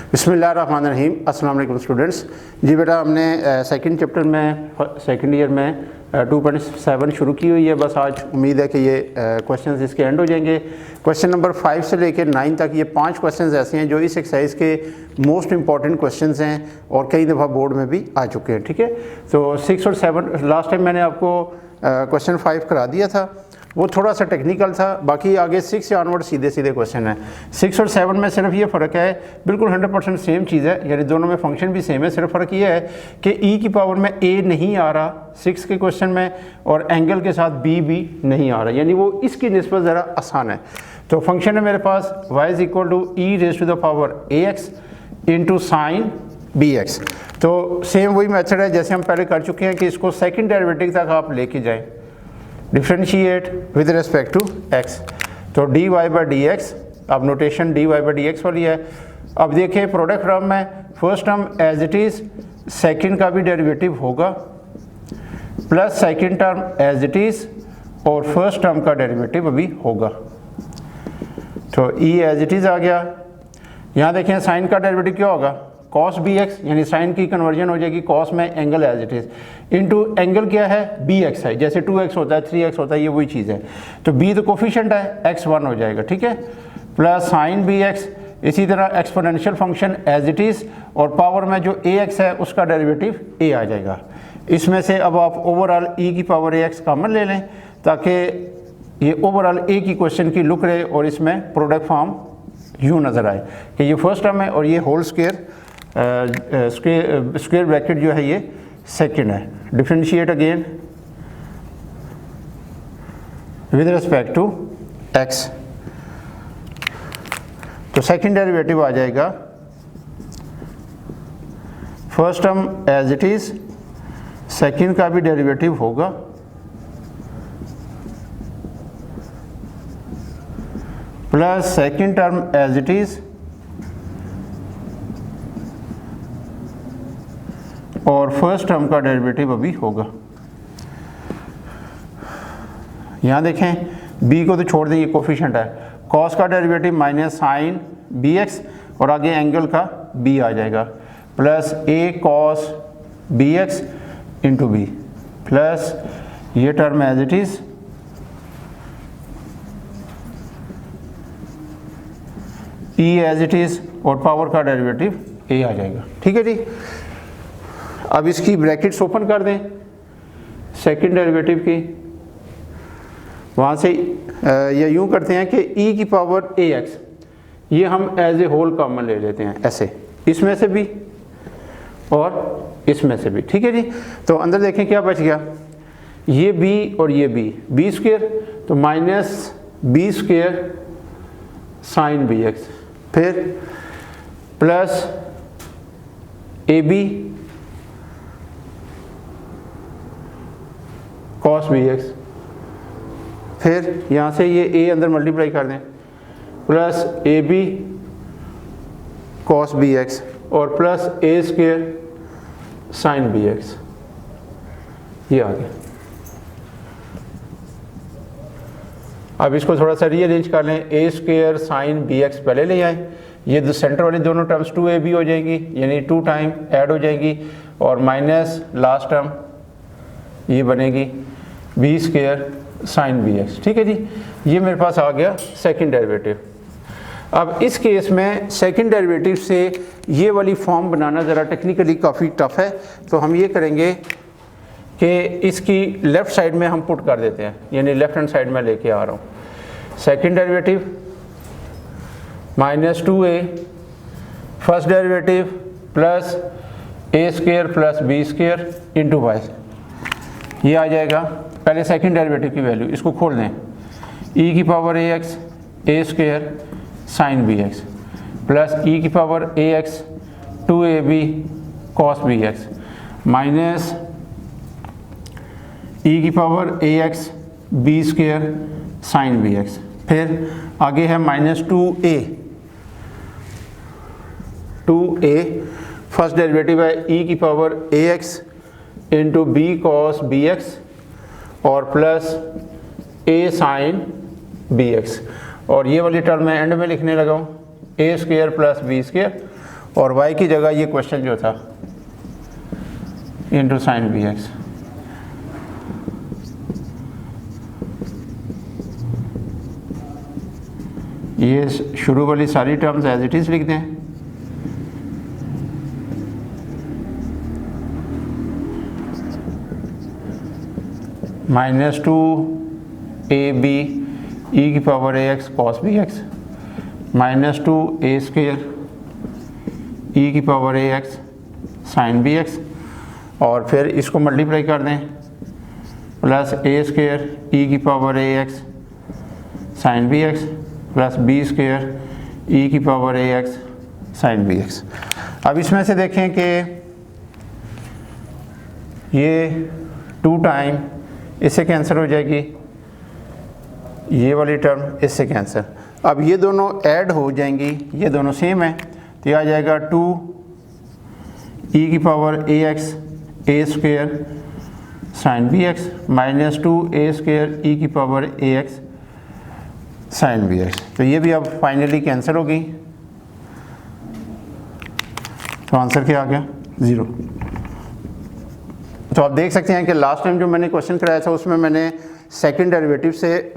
बिस्मिल्लाहिर्रहमानिर्रहीम। अस्सलाम वालेकुम स्टूडेंट्स। जी बेटा, हमने सेकंड चैप्टर में सेकंड ईयर में 2.7 शुरू की हुई है। बस आज उम्मीद है कि ये क्वेश्चंस इसके एंड हो जाएंगे। क्वेश्चन नंबर 5 से लेकर 9 तक ये 5 क्वेश्चंस ऐसे हैं जो इस एक्सरसाइज के मोस्ट इंपॉर्टेंट क्वेश्चंस हैं और कई दफ़ा बोर्ड में भी आ चुके हैं। ठीक है, तो 6 और 7 लास्ट टाइम मैंने आपको क्वेश्चन 5 करा दिया था, वो थोड़ा सा टेक्निकल था। बाकी आगे 6 से ऑनवर्ड सीधे सीधे क्वेश्चन है। 6 और 7 में सिर्फ ये फ़र्क है, बिल्कुल 100% सेम चीज़ है, यानी दोनों में फंक्शन भी सेम है। सिर्फ फ़र्क ये है कि ई की पावर में ए नहीं आ रहा 6 के क्वेश्चन में, और एंगल के साथ बी भी नहीं आ रहा, यानी वो इसकी निस्बत ज़रा आसान है। तो फंक्शन है मेरे पास y is equal to e raise to the power a x into sine b x. तो सेम वही मेथड है जैसे हम पहले कर चुके हैं कि इसको सेकेंड डेरिवेटिव तक आप लेके जाएँ, differentiate with respect to x। तो dy बाई डी एक्स, अब notation dy by d x वाली है। अब देखिए प्रोडक्ट टर्म में first term as it is, second का भी डेरिवेटिव होगा, plus second term as it is और फर्स्ट टर्म का डेरिवेटिव अभी होगा। तो e एज इट इज़ आ गया। यहाँ देखें साइन का डेरिवेटिव क्या होगा, कॉस बी एक्स, यानी साइन की कन्वर्जन हो जाएगी कॉस में angle as it is, into angle क्या है बी एक्स है, जैसे 2x होता है 3x होता है, ये वही चीज़ है। तो b तो कोफिशिएंट है, x 1 हो जाएगा। ठीक है, प्लस साइन बी एक्स, इसी तरह exponential function as it is, और पावर में जो ax है उसका डेरिवेटिव a आ जाएगा। इसमें से अब आप ओवरऑल e की पावर ax कॉमन ले लें ताकि ये ओवरऑल a की क्वेश्चन की लुक रहे और इसमें प्रोडक्ट फॉर्म यूँ नज़र आए कि ये फर्स्ट टर्म है और ये होल स्क्वायर ब्रैकेट जो है ये सेकंड है। Differentiate again with respect to x। तो सेकंड डेरिवेटिव आ जाएगा first term as it is, second का भी डेरिवेटिव होगा, plus second term as it is और फर्स्ट टर्म का डेरिवेटिव अभी होगा। यहाँ देखें b को तो छोड़ दें, ये कोफिशिएंट है, कॉस का derivative minus sine b x और आगे एंगल का b आ जाएगा, plus a cos b x into b, plus ये term as it is e as it is और पावर का डेरिवेटिव a आ जाएगा। ठीक है जी, अब इसकी ब्रैकेट्स ओपन कर दें सेकंड डेरिवेटिव की, वहाँ से या यूँ करते हैं कि e की पावर ax ये हम एज ए होल कॉमन ले लेते हैं, ऐसे इसमें से भी और इसमें से भी। ठीक है जी, तो अंदर देखें क्या बच गया, ये b और ये b स्क्वायर, तो minus b square sine b x, फिर plus a b cos b x, फिर यहाँ से ये a अंदर मल्टीप्लाई कर दें, plus a b cos b x और plus a square sine b x, ये आ गया। अब इसको थोड़ा सा रीअरेंज कर लें, ए स्क्वायर साइन बी एक्स पहले ले आए, ये जो सेंटर वाली दोनों टर्म्स 2ab हो जाएंगी, यानी 2 टाइम ऐड हो जाएगी, और माइनस लास्ट टर्म ये बनेगी b square sine b x. ठीक है जी, ये मेरे पास आ गया सेकंड डेरिवेटिव। अब इस केस में सेकंड डेरिवेटिव से ये वाली फॉर्म बनाना ज़रा टेक्निकली काफ़ी टफ है, तो हम ये करेंगे कि इसकी लेफ़्ट साइड में हम पुट कर देते हैं, यानी लेफ़्ट हैंड साइड में लेके आ रहा हूँ। Second derivative minus 2a, first derivative plus a square plus b square into y, ये आ जाएगा। पहले सेकंड डेरिवेटिव की वैल्यू इसको खोल दें, e की power ax a square sine b x plus e की power ax 2ab cos b x minus e की power ax b square sine b x, फिर आगे है माइनस 2a फर्स्ट डेरिवेटिव है e की power ax into b cos b x और plus a sine b x, और ये वाली टर्म मैं एंड में लिखने लगा हूँ, ए स्क्वायर प्लस बी स्क्वायर और y की जगह ये क्वेश्चन जो था इंटू साइन बी एक्स। ये शुरू वाली सारी टर्म्स एज इट इज़ लिख दें। -2 ab e की power ax cos bx -2 a square e की पावर ax sin bx, और फिर इसको मल्टीप्लाई कर दें प्लस a स्क्वायर e की power ax sin bx plus b square e की पावर ax sin bx। अब इसमें से देखें कि ये 2 टाइम इससे कैंसिल हो जाएगी, ये वाली टर्म इससे कैंसिल। अब ये दोनों ऐड हो जाएंगी, ये दोनों सेम है, तो ये आ जाएगा 2 e की power ax a square sign bx -2 a square e की पावर ax साइन bx। तो ये भी अब फाइनली कैंसिल हो गई, तो आंसर क्या आ गया 0। तो आप देख सकते हैं कि लास्ट टाइम जो मैंने क्वेश्चन कराया था उसमें मैंने सेकंड डेरिवेटिव से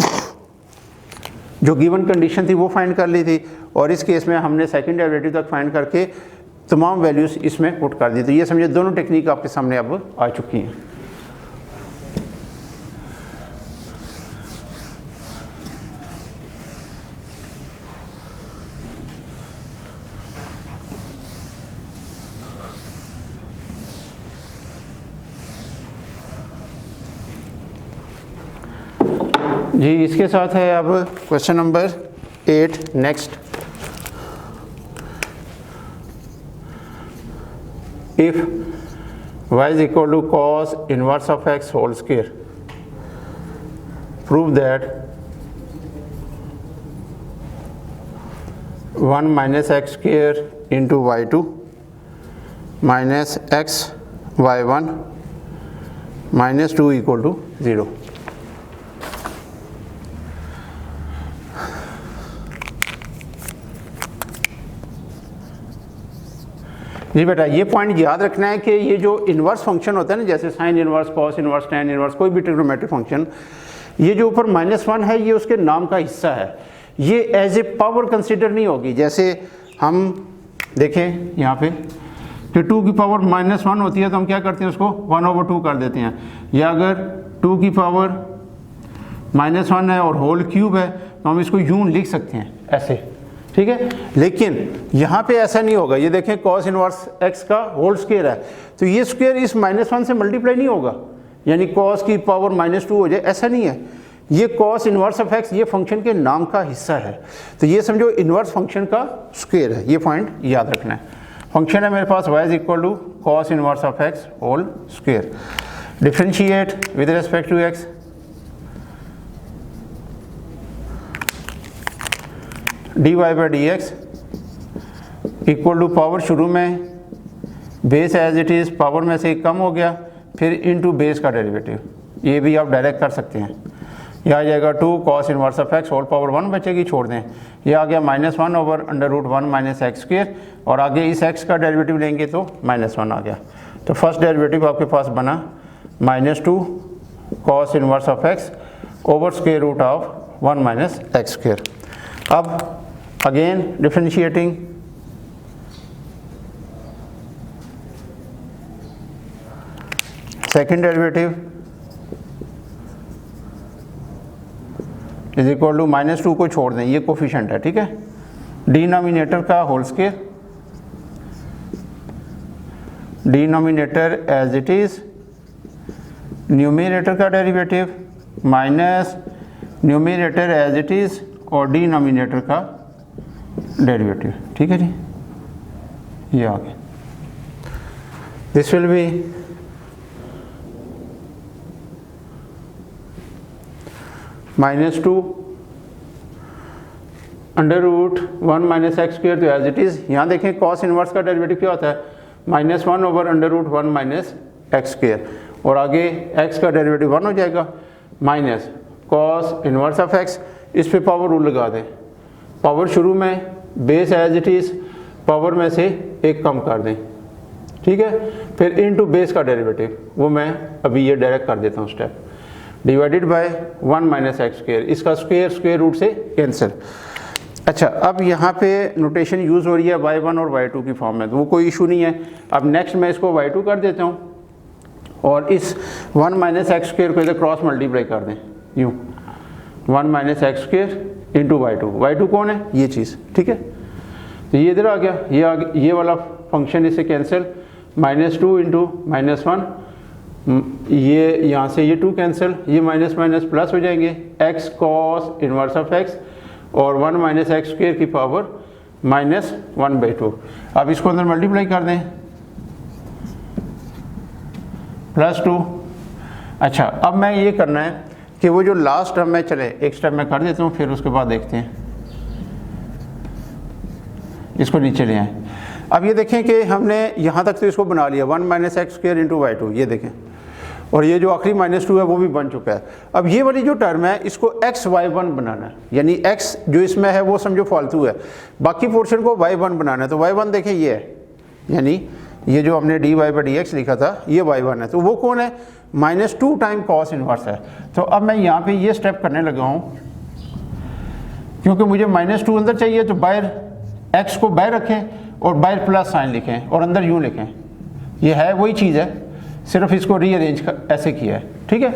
जो गिवन कंडीशन थी वो फाइंड कर ली थी, और इस केस में हमने सेकंड डेरिवेटिव तक फाइंड करके तमाम वैल्यूज़ इसमें पुट कर दी। तो ये समझे दोनों टेक्निक आपके सामने अब आ चुकी हैं। जी इसके साथ है अब question number 8 next. If y is equal to cos inverse of x whole square, prove that 1 minus x square into y2 minus x y1 minus 2 equal to 0। जी बेटा ये पॉइंट याद रखना है कि ये जो इन्वर्स फंक्शन होता है ना, जैसे sign inverse, cos inverse, tan inverse, कोई भी ट्रिग्नोमेट्रिक फंक्शन, ये जो ऊपर -1 है ये उसके नाम का हिस्सा है, ये एज ए पावर कंसिडर नहीं होगी। जैसे हम देखें यहाँ पे कि 2 की पावर -1 होती है तो हम क्या करते हैं उसको 1/2 कर देते हैं, या अगर 2 की पावर -1 है और होल क्यूब है तो हम इसको यूं लिख सकते हैं ऐसे, ठीक है। लेकिन यहाँ पे ऐसा नहीं होगा। ये देखें cos इनवर्स x का होल स्क्वायर है, तो ये स्क्वायर इस -1 से मल्टीप्लाई नहीं होगा, यानी cos की पावर -2 हो जाए, ऐसा नहीं है। ये cos इनवर्स ऑफ x ये फंक्शन के नाम का हिस्सा है, तो ये समझो इनवर्स फंक्शन का स्क्वायर है, ये पॉइंट याद रखना है। फंक्शन है मेरे पास y is equal to cos inverse of x whole square. Differentiate with respect to x, dy by d x equal to power, शुरू में base as it is, power में से कम हो गया, फिर इनटू बेस का डेरिवेटिव, ये भी आप डायरेक्ट कर सकते हैं। यह आ जाएगा 2 cos inverse of x whole power 1 बचेगी, छोड़ दें, ये आ गया -1 ओवर √1 माइनस एक्स स्क्वायर, और आगे इस x का डेरिवेटिव लेंगे तो -1 आ गया। तो फर्स्ट डेरिवेटिव आपके पास बना -2 cos inverse of x over square root of 1 minus x square. अब again differentiating, second derivative is equal to -2 को छोड़ दें, ये कोफिशिएंट है, ठीक है। डिनोमिनेटर का whole square, denominator as it is, numerator का derivative minus numerator as it is और डिनोमिनेटर का डेरिवेटिव, ठीक है जी। ये आ गया, this will be -2 √1 minus x square, तो एज इट इज़। यहाँ देखें cos इनवर्स का डेरिवेटिव क्या होता है, -1 ओवर √1 माइनस एक्स स्क्वायर, और आगे x का डेरिवेटिव 1 हो जाएगा, minus cos inverse of x, इस पे पावर रूल लगा दें, पावर शुरू में base as it is, power में से एक कम कर दें, ठीक है। फिर इनटू बेस का डेरिवेटिव, वो मैं अभी ये डायरेक्ट कर देता हूँ step, divided by 1 minus x square, इसका स्क्वायर रूट से कैंसिल। अच्छा, अब यहाँ पे नोटेशन यूज़ हो रही है y1 और y2 की फॉर्म में, तो वो कोई इशू नहीं है। अब नेक्स्ट मैं इसको y2 कर देता हूँ और इस 1 माइनस एक्स स्क्वायर को इधर क्रॉस मल्टीप्लाई कर दें, यूँ 1 minus x square into y2 कौन है, ये चीज़, ठीक है। तो ये इधर आ गया, ये वाला फंक्शन इससे कैंसिल, -2 इंटू -1, ये यहाँ से ये 2 कैंसिल, ये माइनस माइनस प्लस हो जाएंगे, x cos inverse of x और 1 माइनस एक्स स्क्वायर की पावर -1/2। अब इसको अंदर मल्टीप्लाई कर दें, +2। अच्छा, अब मैं ये करना है कि वो जो लास्ट टर्म है, चले एक स्टेप मैं कर देता हूँ, फिर उसके बाद देखते हैं, इसको नीचे ले आए। अब ये देखें कि हमने यहाँ तक तो इसको बना लिया 1 minus x square into y2, ये देखें, और ये जो आखिरी -2 है वो भी बन चुका है। अब ये वाली जो टर्म है इसको xy1 बनाना है, यानी x जो इसमें है वो समझो फालतू है, बाकी पोर्शन को y1 बनाना है। तो y1 देखें ये है, यानी ये जो हमने dy/dx लिखा था ये y1 है, तो वो कौन है, -2 टाइम कॉस इनवर्स है। तो अब मैं यहाँ पे ये स्टेप करने लगा हूँ, क्योंकि मुझे -2 अंदर चाहिए, तो बाहर x को बाहर रखें और बाहर प्लस साइन लिखें और अंदर यूँ लिखें, ये है वही चीज़ है, सिर्फ इसको रीअरेंज ऐसे किया है, ठीक है।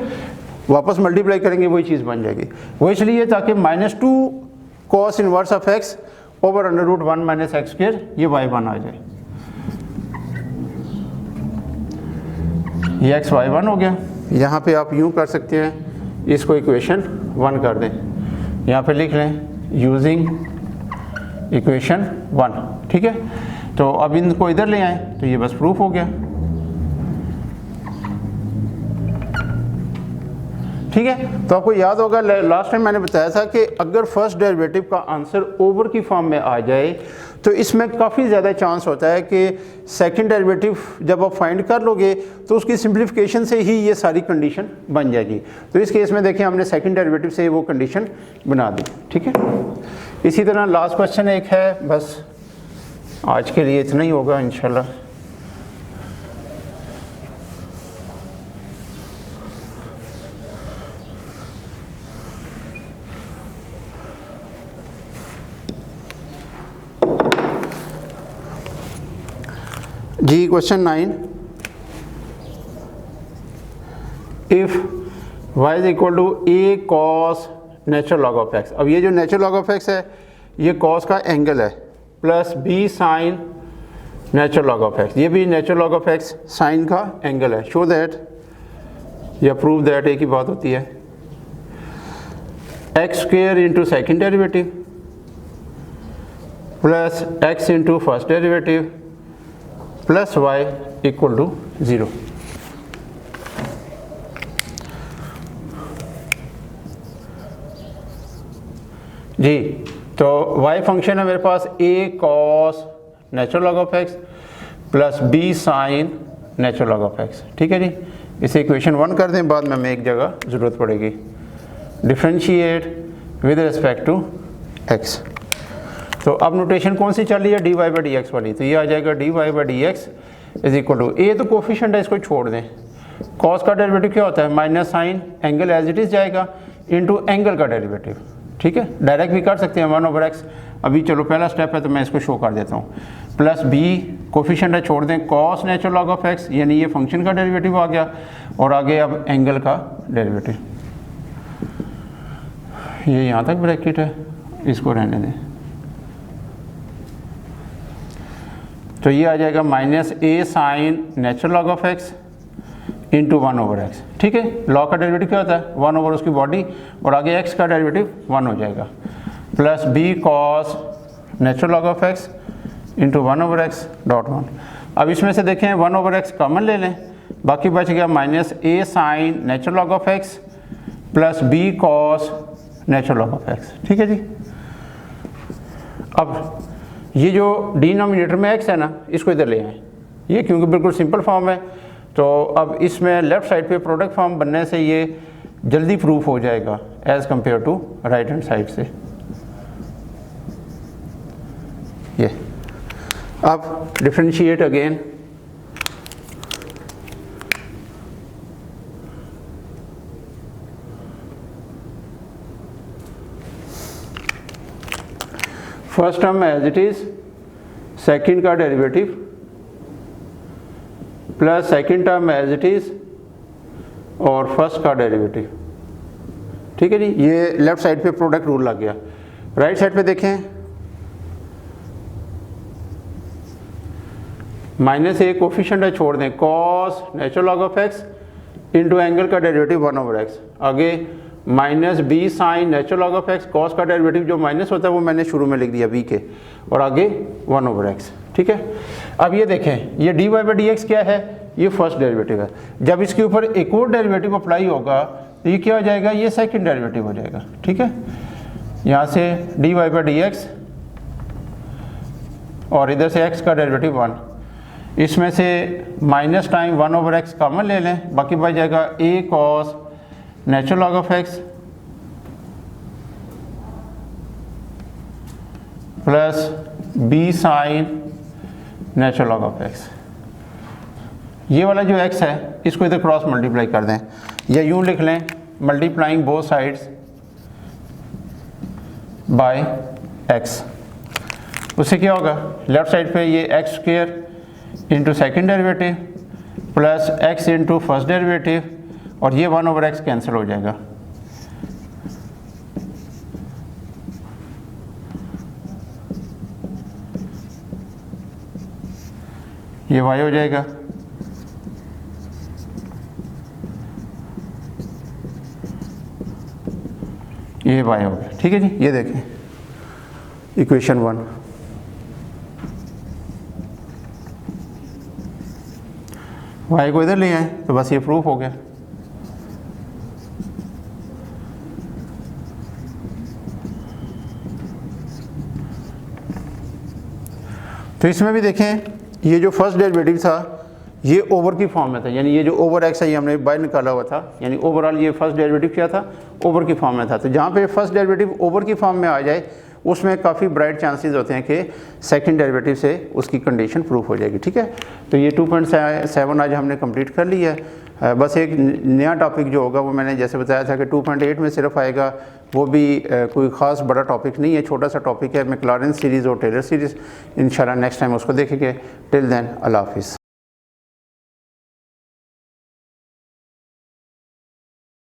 वापस मल्टीप्लाई करेंगे वही चीज़ बन जाएगी, वो इसलिए ताकि -2 cos inverse of x over √1 minus x square, ये y1 आ जाए, ये x y1 हो गया। यहाँ पे आप यूँ कर सकते हैं, इसको इक्वेशन 1 कर दें, यहाँ पे लिख लें यूजिंग इक्वेशन 1, ठीक है। तो अब इनको इधर ले आए तो ये बस प्रूफ हो गया, ठीक है। तो आपको याद होगा लास्ट टाइम मैंने बताया था कि अगर फर्स्ट डेरिवेटिव का आंसर ओवर की फॉर्म में आ जाए तो इसमें काफ़ी ज़्यादा चांस होता है कि सेकंड डेरिवेटिव जब आप फाइंड कर लोगे तो उसकी सिंप्लीफिकेशन से ही ये सारी कंडीशन बन जाएगी। तो इस केस में देखें हमने सेकंड डेरिवेटिव से वो कंडीशन बना दी, ठीक है। इसी तरह लास्ट क्वेश्चन एक है, बस आज के लिए इतना ही होगा इंशाल्लाह। जी, question 9, if y is equal to a cos natural log of x। अब ये जो नेचुरल लॉग ऑफ x है ये cos का एंगल है, plus b sin natural log of x, ये भी natural log of x sin का एंगल है। शो दैट या प्रूव दैट एक ही बात होती है, x square into second derivative plus x into first derivative plus y equal to 0। जी, तो y फंक्शन है मेरे पास a cos natural log of x plus b sin natural log of x, ठीक है जी। इसे इक्वेशन 1 कर दें, बाद में हमें एक जगह ज़रूरत पड़ेगी, differentiate with respect to x। तो अब नोटेशन कौन सी चल रही है, dy/dx वाली, तो ये आ जाएगा dy/dx is equal to, a तो कोफिशिएंट है इसको छोड़ दें, cos का डेरिवेटिव क्या होता है, minus sine angle as it is जाएगा इंटू एंगल का डेरिवेटिव, ठीक है। डायरेक्ट भी कर सकते हैं 1/x, अभी चलो पहला स्टेप है तो मैं इसको शो कर देता हूँ, प्लस b कोफिशिएंट है छोड़ दें, cos natural log of x, यानी ये फंक्शन का डेरिवेटिव आ गया, और आगे अब एंगल का डेरिवेटिव, ये यहाँ तक ब्रैकेट है, इसको रहने दें। तो ये आ जाएगा -a sin natural log of x into 1/x, ठीक है। लॉग का डेरिवेटिव क्या होता है, 1 ओवर उसकी बॉडी, और आगे x का डेरिवेटिव 1 हो जाएगा, plus b cos natural log of x into 1/x dot 1। अब इसमें से देखें 1/x कॉमन ले लें, बाकी बच गया -a sin natural log of x plus b cos natural log of x, ठीक है जी। अब ये जो डिनोमिनेटर में x है ना, इसको इधर ले आए, ये क्योंकि बिल्कुल सिंपल फॉर्म है, तो अब इसमें लेफ़्ट साइड पे प्रोडक्ट फॉर्म बनने से ये जल्दी प्रूफ हो जाएगा as compare to right hand side से। ये अब differentiate again, first term as it is, second का derivative plus second term as it is और फर्स्ट का डेरिवेटिव। ठीक है जी, ये लेफ्ट साइड पे प्रोडक्ट रूल लग गया। राइट साइड पे देखें, माइनस ए कोफिशिएंट है, छोड़ दें, cos natural log of x into angle का डेरिवेटिव 1 ओवर एक्स, आगे minus b sine natural log of x, cos का डेरिवेटिव जो माइनस होता है वो मैंने शुरू में लिख दिया बी के, और आगे 1 ओवर एक्स। ठीक है, अब ये देखें, ये d y by d x क्या है, ये फर्स्ट डेरिवेटिव है। जब इसके ऊपर एक और डेरिवेटिव अप्लाई होगा तो ये क्या हो जाएगा, ये सेकंड डेरिवेटिव हो जाएगा। ठीक है, यहाँ से d y by d x और इधर से एक्स का डेरिवेटिव 1, इसमें से minus time 1 over x common ले लें, बाकी बच जाएगा a cos natural log of x plus b sine natural log of x. ये वाला जो x है इसको इधर क्रॉस मल्टीप्लाई कर दें, या यूँ लिख लें multiplying both sides by x। उससे क्या होगा, लेफ्ट साइड पे ये x square into second derivative plus x into first derivative, और ये 1 ओवर एक्स कैंसिल हो जाएगा। ये y हो जाएगा, ये y हो गया। ठीक है जी, ये देखें इक्वेशन 1। y को इधर ले आए तो बस ये प्रूफ हो गया। तो इसमें भी देखें, ये जो फर्स्ट डेरिवेटिव था ये ओवर की फॉर्म में था, यानी ये जो ओवर एक्स है ये हमने बाहर निकाला हुआ था, यानी ओवरऑल ये फर्स्ट डेरिवेटिव क्या था, ओवर की फॉर्म में था। तो जहाँ पे फर्स्ट डेरिवेटिव ओवर की फॉर्म में आ जाए उसमें काफ़ी ब्राइट चांसेस होते हैं कि सेकंड डेरिवेटिव से उसकी कंडीशन प्रूफ हो जाएगी। ठीक है, तो ये 2.7 आज हमने कंप्लीट कर लिया है। बस एक नया टॉपिक जो होगा वो मैंने जैसे बताया था कि 2.8 में सिर्फ आएगा, वो भी कोई ख़ास बड़ा टॉपिक नहीं है, छोटा सा टॉपिक है, मैक्लॉरेन सीरीज़ और टेलर सीरीज़। इंशाल्लाह नेक्स्ट टाइम उसको देखेंगे। टिल देन अल्लाह हाफिज़।